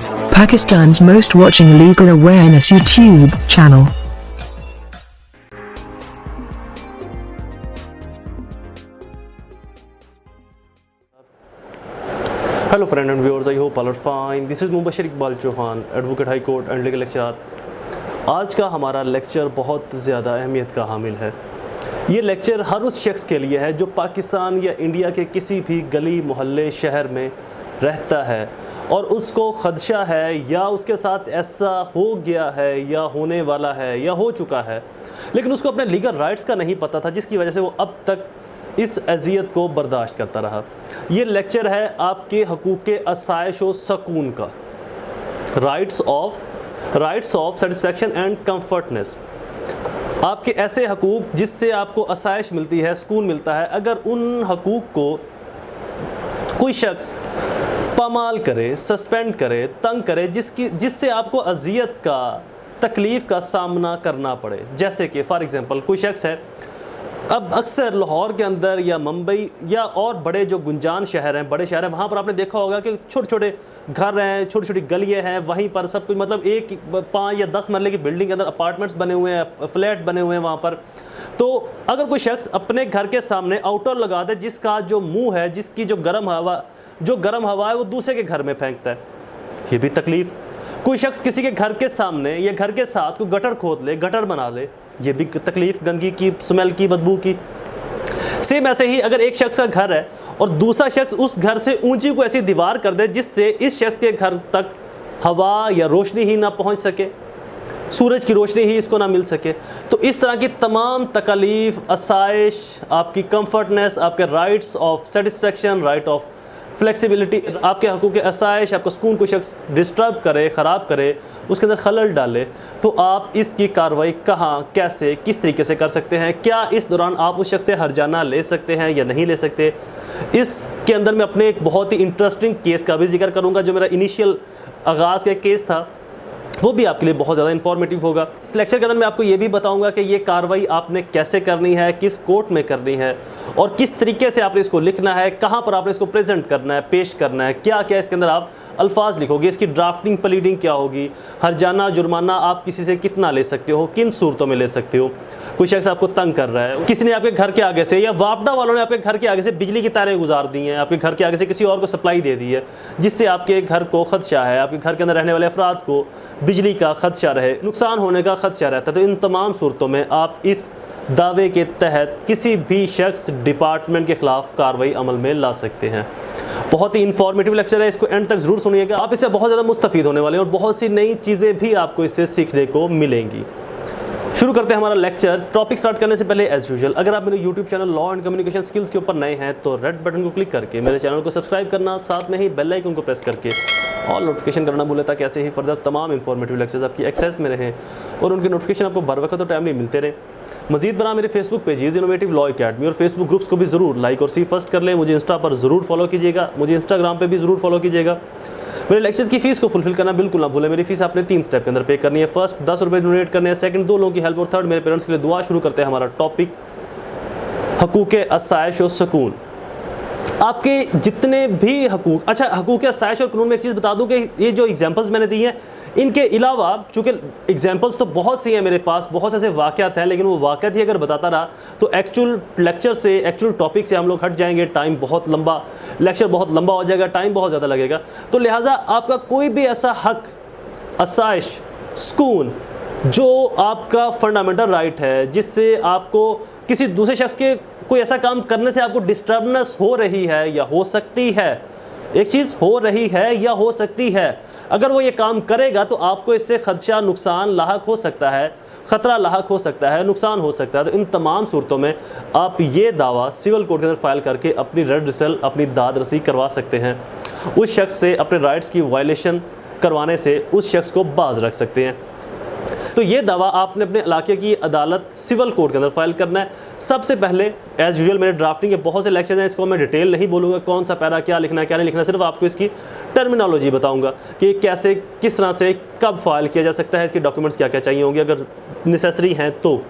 Pakistan's most watching legal awareness YouTube channel. Hello friend and viewers, I hope all are fine. This is Mobushar Iqbal Chohan, Advocate High Court and Legal Lecturer. आज का हमारा lecture बहुत ज़्यादा अहमियत का हामिल है। ये lecture हर उस शख्स के लिए है जो पाकिस्तान या इंडिया के किसी भी गली मोहल्ले शहर में रहता है और उसको खदशा है या उसके साथ ऐसा हो गया है या होने वाला है या हो चुका है, लेकिन उसको अपने लीगल राइट्स का नहीं पता था, जिसकी वजह से वो अब तक इस अजियत को बर्दाश्त करता रहा। ये लेक्चर है आपके हकूक़ के आसाइश व सकून का, rights of satisfaction and comfortness. आपके ऐसे हकूक़ जिससे आपको आसाइश मिलती है, सुकून मिलता है। अगर उन हकूक़ को कोई शख्स पामाल करे, सस्पेंड करे, तंग करे, जिससे आपको अजियत का, तकलीफ़ का सामना करना पड़े। जैसे कि फॉर एग्ज़ाम्पल कोई शख्स है, अब अक्सर लाहौर के अंदर या मुंबई या और बड़े जो गुंजान शहर हैं, बड़े शहर हैं, वहाँ पर आपने देखा होगा कि छोटे छोटे घर हैं, छोटी छोटी गलियाँ हैं, वहीं पर सब कुछ मतलब 5 या 10 महल्ले की बिल्डिंग के अंदर अपार्टमेंट्स बने हुए हैं, फ्लैट बने हुए हैं वहाँ पर। तो अगर कोई शख्स अपने घर के सामने आउटर लगा दे, जिसका जो मुँह है, जिसकी जो गर्म हवा है वो दूसरे के घर में फेंकता है, ये भी तकलीफ़। कोई शख्स किसी के घर के सामने या घर के साथ कोई गटर खोद ले, गटर बना ले, ये भी तकलीफ़, गंदगी की, स्मेल की, बदबू की। सेम ऐसे ही अगर एक शख्स का घर है और दूसरा शख्स उस घर से ऊंची को ऐसी दीवार कर दे जिससे इस शख्स के घर तक हवा या रोशनी ही ना पहुंच सके, सूरज की रोशनी ही इसको ना मिल सके, तो इस तरह की तमाम तकलीफ़, आसाइश, आपकी कंफर्टनेस, आपके rights of satisfaction, right of flexibility, आपके हकूक़ के आसाइश, आपको सुकून को शख्स डिस्टर्ब करे, ख़राब करे, उसके अंदर खलल डाले, तो आप इसकी कार्रवाई कहाँ, कैसे, किस तरीके से कर सकते हैं? क्या इस दौरान आप उस शख्स से हर्जाना ले सकते हैं या नहीं ले सकते? इसके अंदर मैं अपने एक बहुत ही इंटरेस्टिंग केस का भी जिक्र करूँगा। जो मेरा इनिशियल आगाज़ का केस था वो भी आपके लिए बहुत ज़्यादा इन्फॉर्मेटिव होगा। इस लेक्चर के अंदर मैं आपको ये भी बताऊंगा कि ये कार्रवाई आपने कैसे करनी है, किस कोर्ट में करनी है और किस तरीके से आपने इसको लिखना है, कहाँ पर आपने इसको प्रेजेंट करना है, पेश करना है, क्या क्या इसके अंदर आप अल्फाज लिखोगे, इसकी ड्राफ्टिंग प्लीडिंग क्या होगी, हर्जाना जुर्माना आप किसी से कितना ले सकते हो, किन सूरतों में ले सकते हो। कोई शख्स आपको तंग कर रहा है, किसी ने आपके घर के आगे से या वापडा वालों ने आपके घर के आगे से बिजली की तारें गुजार दी हैं, आपके घर के आगे से किसी और को सप्लाई दे दी है, जिससे आपके घर को खदशा है, आपके घर के अंदर रहने वाले अफराद को बिजली का खदशा रहे, नुकसान होने का खदशा रहता है। तो इन तमाम सूरतों में आप इस दावे के तहत किसी भी शख्स, डिपार्टमेंट के ख़िलाफ़ कार्रवाई अमल में ला सकते हैं। बहुत ही इन्फॉर्मेटिव लेक्चर है, इसको एंड तक ज़रूर सुनिएगा। आप इससे बहुत ज़्यादा मुस्तफ़ीद होने वाले हैं और बहुत सी नई चीज़ें भी आपको इससे सीखने को मिलेंगी। शुरू करते हैं हमारा लेक्चर। टॉपिक स्टार्ट करने से पहले एज़ यूजुअल अगर आप मेरे YouTube channel law and communication skills के ऊपर नए हैं तो रेड बटन को क्लिक करके मेरे चैनल को सब्सक्राइब करना, साथ में ही बेल आइकन को प्रेस करके ऑल नोटिफिकेशन करना भूलें, ताकि ऐसे ही फर्दर तमाम इन्फॉर्मेटिव लेक्चर्स आपकी एक्सेस में रहें और उनके नोटिफिकेशन आपको बर वक्त और टाइमली मिलते रहें। मजीद बना मेरे Facebook pages innovative law academy और फेसबुक ग्रुप्स को भी ज़रूर लाइक और सी फर्स्ट कर लें। मुझे इंस्टा पर ज़रूर फॉलो कीजिएगा, मुझे इंस्टाग्राम पर भी ज़रूर फॉलो कीजिएगा। मेरे लेक्चर्स की फ़ीस को फुलफिल करना बिल्कुल ना भूलें। मेरी फ़ीस आपने 3 स्टेप के अंदर पे करनी है। फर्स्ट 10 रुपये डोनेट करने हैं, सेकंड 2 लोगों की हेल्प और थर्ड मेरे पेरेंट्स के लिए दुआ। शुरू करते हैं हमारा टॉपिक, हकूक़ आसाइश और सुकून। आपके जितने भी हकूक़, अच्छा हकूक़ आसाइश और कानून में एक चीज़ बता दूं कि ये जो एग्जांपल्स मैंने दी हैं, इनके अलावा चूँकि एग्जांपल्स तो बहुत सी हैं मेरे पास, बहुत से ऐसे वाक़यात हैं, लेकिन वो वाक़यात ही अगर बताता रहा तो एक्चुअल लेक्चर से, एक्चुअल टॉपिक से हम लोग हट जाएंगे, टाइम बहुत लंबा, लेक्चर बहुत लंबा हो जाएगा, टाइम बहुत ज़्यादा लगेगा। तो लिहाजा आपका कोई भी ऐसा हक, आसाइश, सुकून जो आपका फंडामेंटल राइट है, जिससे आपको किसी दूसरे शख्स के कोई ऐसा काम करने से आपको डिस्टर्बनेस हो रही है या हो सकती है, एक चीज़ हो रही है या हो सकती है, अगर वो ये काम करेगा तो आपको इससे खदशा, नुकसान लाहक हो सकता है, ख़तरा लाहक हो सकता है, नुकसान हो सकता है। तो इन तमाम सूरतों में आप ये दावा सिविल कोर्ट के अंदर फाइल करके अपनी रेडिसल, अपनी दाद रसी करवा सकते हैं। उस शख्स से अपने राइट्स की वायलेशन करवाने से उस शख्स को बाज रख सकते हैं। तो ये दावा आपने अपने इलाके की अदालत सिविल कोर्ट के अंदर फाइल करना है। सबसे पहले एज़ यूजुअल मेरे ड्राफ्टिंग के बहुत से लेक्चर्स हैं, इसको मैं डिटेल नहीं बोलूँगा, कौन सा पैरा क्या लिखना है क्या नहीं लिखना, सिर्फ आपको इसकी टर्मिनोलॉजी बताऊँगा कि कैसे, किस तरह से, कब फाइल किया जा सकता है, इसके डॉक्यूमेंट्स क्या क्या चाहिए होंगे अगर नेसेसरी हैं तो।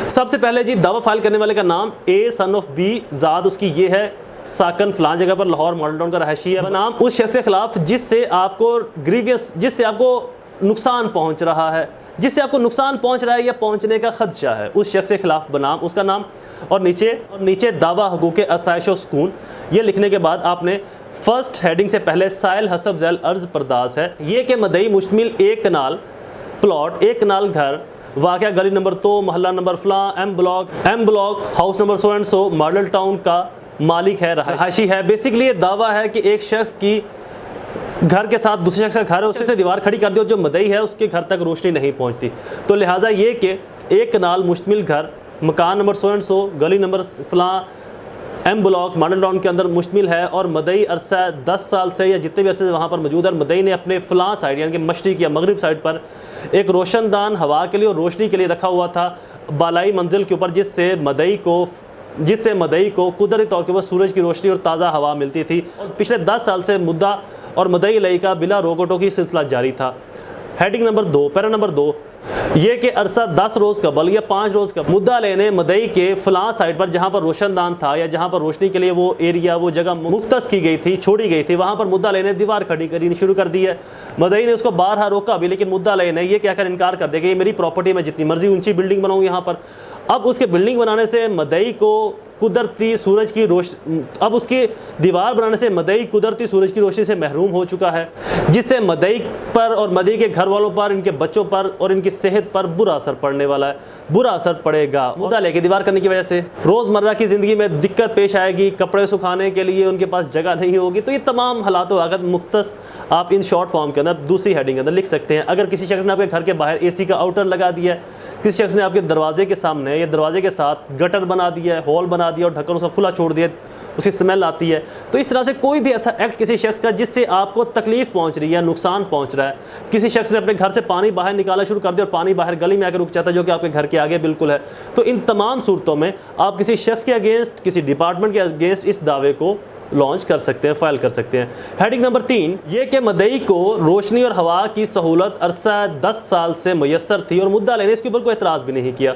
सबसे पहले जी दावा फाइल करने वाले का नाम A सन ऑफ B ज़ात उसकी ये है, साकन फलां जगह पर लाहौर मॉडल टाउन का रहायशी है। बनाम उस शख्स के खिलाफ जिससे आपको जिससे आपको नुकसान पहुंच रहा है, जिससे आपको नुकसान पहुंच रहा है या पहुंचने का खदशा है, उस शख्स के खिलाफ बनाम उसका नाम और नीचे दावा हुकूक आसाइश और सुकून। ये लिखने के बाद आपने फर्स्ट हेडिंग से पहले साइल हसब झैल अर्ज परदास है ये कि मदई मुश्तमिल एक कनाल प्लॉट, एक कनाल घर, वाक़या गली नंबर 2 महल्ला नंबर फलां M block house number so and so model town का मालिक है, रहायशी है। बेसिकली ये दावा है कि एक शख्स की घर के साथ दूसरे शख्स का घर है, उससे से दीवार खड़ी कर दी और जो मदई है उसके घर तक रोशनी नहीं पहुंचती। तो लिहाजा ये कि एक कनाल मुश्तमिल घर, मकान नंबर सो एंड सो, गली नंबर फलां एम ब्लॉक मॉडल टाउन के अंदर मुश्तमिल है और मदई अरसा 10 साल से या जितने भी अरसे से वहाँ पर मौजूद है। मदई ने अपने फलां साइड यानी कि मशरिक या मगरिब साइड पर एक रोशनदान हवा के लिए और रोशनी के लिए रखा हुआ था बालाई मंजिल के ऊपर, जिससे मदई को कुदरती तौर के ऊपर सूरज की रोशनी और ताज़ा हवा मिलती थी। और पिछले 10 साल से मुद्दा और मदई लई का बिला रोकोटो की सिलसिला जारी था। हेडिंग नंबर 2 पैरा नंबर 2 ये कि अरसा 10 रोज़ कबल या 5 रोज़ कबल मुद्दा लेने मदई के फलां साइड पर जहाँ पर रोशनदान था या जहाँ पर रोशनी के लिए वो एरिया वो जगह मुख्तस की गई थी, छोड़ी गई थी, वहाँ पर मुद्दा लेने दीवार खड़ी करनी शुरू कर दी है। मदई ने उसको बारहा रोका भी, लेकिन मुद्दा लेने ये कहकर इनकार कर दिया कि ये मेरी प्रॉपर्टी में जितनी मर्जी ऊंची बिल्डिंग बनाऊँ यहाँ पर। अब उसके बिल्डिंग बनाने से मदई को कुदरती सूरज की रोशनी, अब उसकी दीवार बनाने से मदई कुदरती सूरज की रोशनी से महरूम हो चुका है, जिससे मदई पर और मदई के घर वालों पर, इनके बच्चों पर और इनकी सेहत पर बुरा असर पड़ने वाला है, बुरा असर पड़ेगा। मुद्दा लेके दीवार करने की वजह से रोज़मर्रा की ज़िंदगी में दिक्कत पेश आएगी, कपड़े सुखाने के लिए उनके पास जगह नहीं होगी। तो ये तमाम हालात वाक़त मुख्तस आप इन शॉर्ट फॉर्म के अंदर दूसरी हेडिंग के अंदर लिख सकते हैं। अगर किसी शख्स ने आपके घर के बाहर AC का आउटर लगा दिया है, किसी शख्स ने आपके दरवाजे के सामने या दरवाजे के साथ गटर बना दिया है, हॉल बना दिया और ढक्कन उसका खुला छोड़ दिया, उसकी स्मेल आती है, तो इस तरह से कोई भी ऐसा एक्ट किसी शख्स का जिससे आपको तकलीफ पहुंच रही है, नुकसान पहुंच रहा है, किसी शख्स ने अपने घर से पानी बाहर निकाला शुरू कर दिया और पानी बाहर गली में आकर रुक जाता है जो कि आपके घर के आगे बिल्कुल है, तो इन तमाम सूरतों में आप किसी शख्स के अगेंस्ट, किसी डिपार्टमेंट के अगेंस्ट इस दावे को लॉन्च कर सकते हैं, फाइल कर सकते हैं। हेडिंग नंबर 3 ये कि मदई को रोशनी और हवा की सहूलत अरसा 10 साल से मैसर थी और मुद्दा लेने इसके ऊपर कोई एतराज़ भी नहीं किया।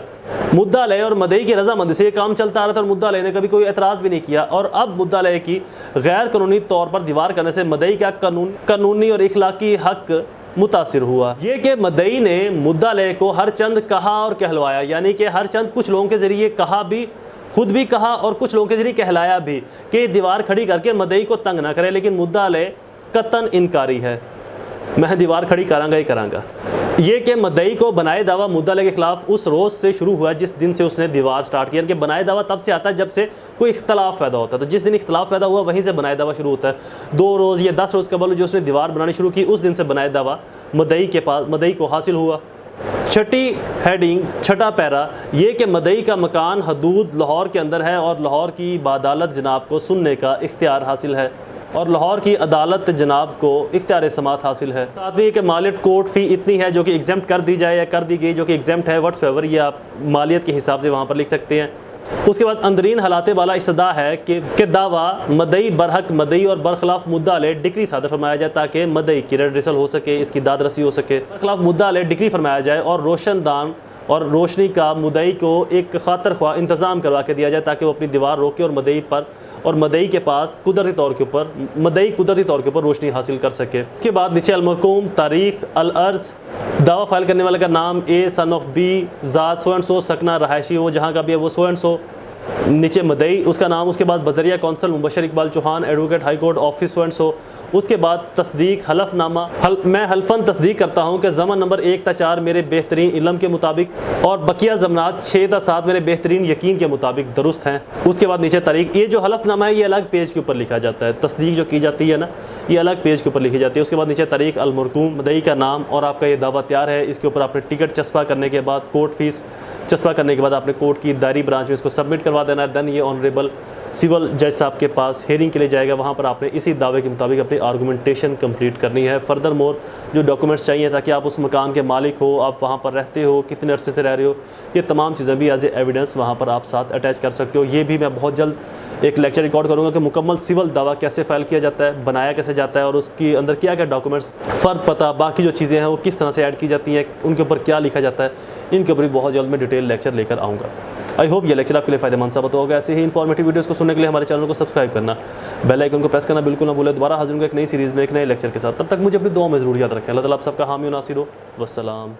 मुद्दा ले और मदई की रजामंदी से ये काम चलता आ रहा था और मुद्दा ले ने कभी कोई एतराज़ भी नहीं किया। और अब मुद्दा ले की गैर कानूनी तौर पर दीवार करने से मदई का कानूनी और इखलाकी हक मुतासिर हुआ। ये कि मदई ने मुद्दा ले को हर चंद कहा और कहलवाया, यानी कि हर चंद कुछ लोगों के ज़रिए कहा भी, खुद भी कहा और कुछ लोगों के जरिए कहलाया भी कि दीवार खड़ी करके मदई को तंग ना करे, लेकिन मुद्दा ले कतन इनकारी है, मैं दीवार खड़ी करांगा ही करांगा। ये कि मदई को बनाए दावा मुद्दा ले के खिलाफ उस रोज़ से शुरू हुआ जिस दिन से उसने दीवार स्टार्ट किया। कि बनाए दावा तब से आता है जब से कोई इख्तलाफ पैदा होता है, तो जिस दिन इख्तलाफ पैदा हुआ वहीं से बनाए दावा शुरू होता है। 2 रोज़ या 10 रोज़ कबल जो उसने दीवार बनानी शुरू की उस दिन से बनाए दावा मदई को हासिल हुआ। छठी हेडिंग छठा पैरा ये कि मदई का मकान हदूद लाहौर के अंदर है और लाहौर की बादालत जनाब को सुनने का इख्तियार हासिल है और लाहौर की अदालत जनाब को इख्तियार समात हासिल है। सातवीं के मालियत कोर्ट फ़ी इतनी है जो कि एग्जाम्प्ट कर दी जाए या कर दी गई, जो कि एग्जाम्प्ट है व्हाट्सएवर, ये आप मालियत के हिसाब से वहाँ पर लिख सकते हैं। उसके बाद अंदरीन हालात वाला इस्तदा है कि दावा मदई बरहक मदई और बरखिलाफ मुद्दा ले डिक्री सादर फरमाया जाए ताकि मदई की रेडिसल हो सके, इसकी दादरसी हो सके। बरखिलाफ मुद्दा ले डिक्री फरमाया जाए और रोशनदान और रोशनी का मदई को एक खातर ख्वाह इंतज़ाम करवा के दिया जाए ताकि वो अपनी दीवार रोके और मदई के पास कुदरती तौर के ऊपर रोशनी हासिल कर सके। इसके बाद नीचे अलमरकूम तारीख अल अर्ज़, दावा फाइल करने वाले का नाम A सन ऑफ B, ज़ात सो एंड सो, सकना रहायशी वो जहाँ का भी है वो सो एंड सो, नीचे मदई उसका नाम, उसके बाद बजरिया counsel Mubashar Iqbal Chauhan advocate high court office so and so. उसके बाद तस्दीक हलफनामा, मैं हल्फन तस्दीक करता हूँ कि ज़मन नंबर 1 ta 4 मेरे बेहतरीन इल्म के मुताबिक और बकिया ज़मनात 6 ta 7 मेरे बेहतरीन यकीन के मुताबिक दुरुस्त हैं। उसके बाद नीचे तारीख, ये जो हलफनामा है ये अलग पेज के ऊपर लिखा जाता है, तस्दीक जो की जाती है ना ये अलग पेज के ऊपर लिखी जाती है। उसके बाद नीचे तारीख अलमरकूम, मदई का नाम और आपका ये दावा तैयार है। इसके ऊपर आपने टिकट चस्पा करने के बाद कोर्ट फीस चस्पा करने के बाद आपने कोर्ट की दायरी ब्रांच में इसको सबमिट करवा देना है। देन ये ऑनरेबल सिविल जज साहब के पास हेयरिंग के लिए जाएगा, वहाँ पर आपने इसी दावे के मुताबिक अपनी आर्गूमेंटेशन कंप्लीट करनी है। फर्दर मोर जो डॉक्यूमेंट्स चाहिए ताकि आप उस मकान के मालिक हो, आप वहाँ पर रहते हो, कितने अरसे से रह रहे हो, ये तमाम चीज़ें भी एज ए एविडेंस वहाँ पर आप साथ अटैच कर सकते हो। ये भी मैं बहुत जल्द एक लेक्चर रिकॉर्ड करूँगा कि मुकम्मल सिविल दावा कैसे फ़ाइल किया जाता है, बनाया कैसे जाता है और उसके अंदर क्या क्या डॉक्यूमेंट्स, फ़र्द पता, बाकी जो चीज़ें हैं वो किस तरह से ऐड की जाती हैं, उनके ऊपर क्या लिखा जाता है, इनके ऊपर भी बहुत जल्द मैं डिटेल लेक्चर लेकर आऊँगा। आई होप ये लेक्चर आपके लिए फ़ायदेमंद साबित होगा। ऐसे ही इन्फॉर्मेटिव वीडियोस को सुनने के लिए हमारे चैनल को सब्सक्राइब करना, बेल आइकन को प्रेस करना बिल्कुल ना भूलें। दोबारा हाजिर होंगे एक नई सीरीज़ में एक नए लेक्चर के साथ। तब तक मुझे अपनी दुआ में ज़रूर याद रखें। अल्लाह ताला आप सबका हामी और नासिर हो। वस्सलाम।